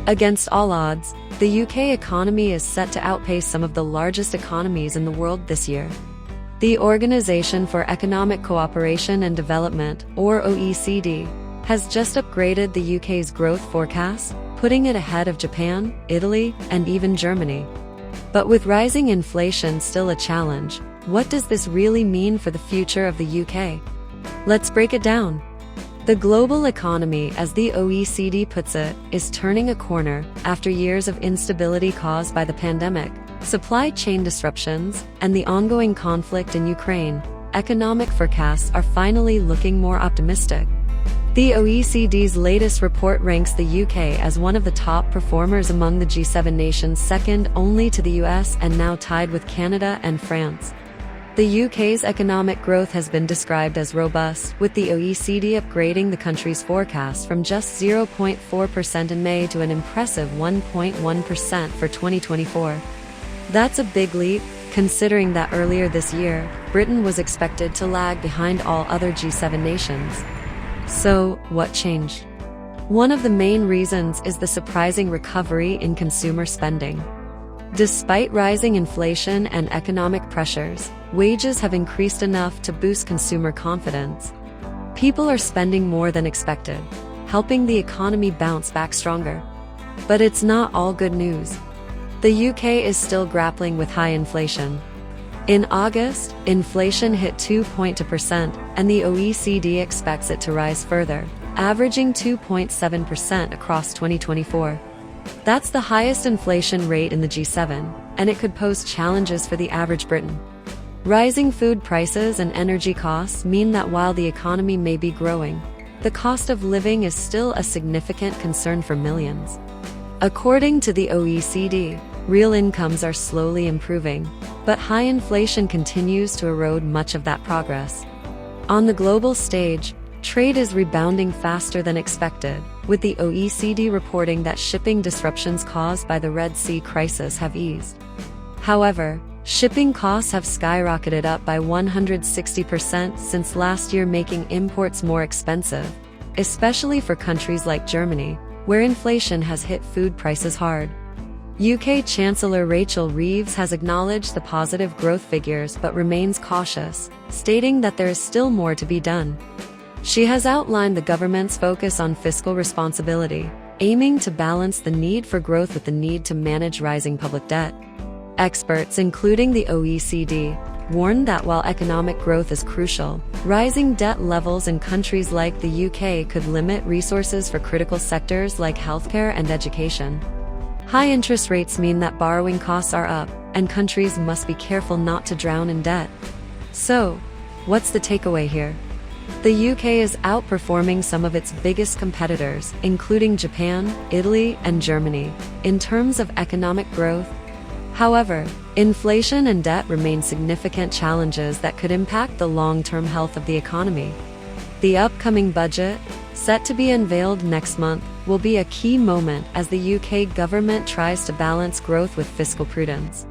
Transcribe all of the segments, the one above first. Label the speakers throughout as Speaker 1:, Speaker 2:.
Speaker 1: Against all odds, the UK economy is set to outpace some of the largest economies in the world this year. The Organization for Economic Cooperation and Development, or OECD, has just upgraded the UK's growth forecast, putting it ahead of Japan, Italy, and even Germany. But with rising inflation still a challenge, what does this really mean for the future of the UK? Let's break it down. The global economy, as the OECD puts it, is turning a corner after years of instability caused by the pandemic, supply chain disruptions, and the ongoing conflict in Ukraine. Economic forecasts are finally looking more optimistic. The OECD's latest report ranks the UK as one of the top performers among the G7 nations, second only to the US and now tied with Canada and France. The UK's economic growth has been described as robust, with the OECD upgrading the country's forecast from just 0.4% in May to an impressive 1.1% for 2024. That's a big leap, considering that earlier this year, Britain was expected to lag behind all other G7 nations. So, what changed? One of the main reasons is the surprising recovery in consumer spending. Despite rising inflation and economic pressures, wages have increased enough to boost consumer confidence. People are spending more than expected, helping the economy bounce back stronger. But it's not all good news. The UK is still grappling with high inflation. In August, inflation hit 2.2%, and the OECD expects it to rise further, averaging 2.7% across 2024. That's the highest inflation rate in the G7, and it could pose challenges for the average Briton. Rising food prices and energy costs mean that while the economy may be growing, the cost of living is still a significant concern for millions. According to the OECD, real incomes are slowly improving, but high inflation continues to erode much of that progress. On the global stage, trade is rebounding faster than expected, with the OECD reporting that shipping disruptions caused by the Red Sea crisis have eased. However, shipping costs have skyrocketed up by 160% since last year, making imports more expensive, especially for countries like Germany, where inflation has hit food prices hard. UK Chancellor Rachel Reeves has acknowledged the positive growth figures but remains cautious, stating that there is still more to be done. She has outlined the government's focus on fiscal responsibility, aiming to balance the need for growth with the need to manage rising public debt. Experts, including the OECD, warn that while economic growth is crucial, rising debt levels in countries like the UK could limit resources for critical sectors like healthcare and education. High interest rates mean that borrowing costs are up, and countries must be careful not to drown in debt. So, what's the takeaway here? The UK is outperforming some of its biggest competitors, including Japan, Italy, and Germany, in terms of economic growth. However, inflation and debt remain significant challenges that could impact the long-term health of the economy. The upcoming budget, set to be unveiled next month, will be a key moment as the UK government tries to balance growth with fiscal prudence.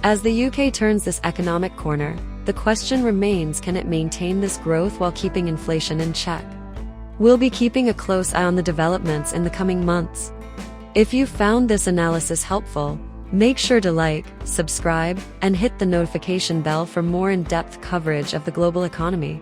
Speaker 1: As the UK turns this economic corner, the question remains, can it maintain this growth while keeping inflation in check? We'll be keeping a close eye on the developments in the coming months. If you found this analysis helpful, make sure to like, subscribe, and hit the notification bell for more in-depth coverage of the global economy.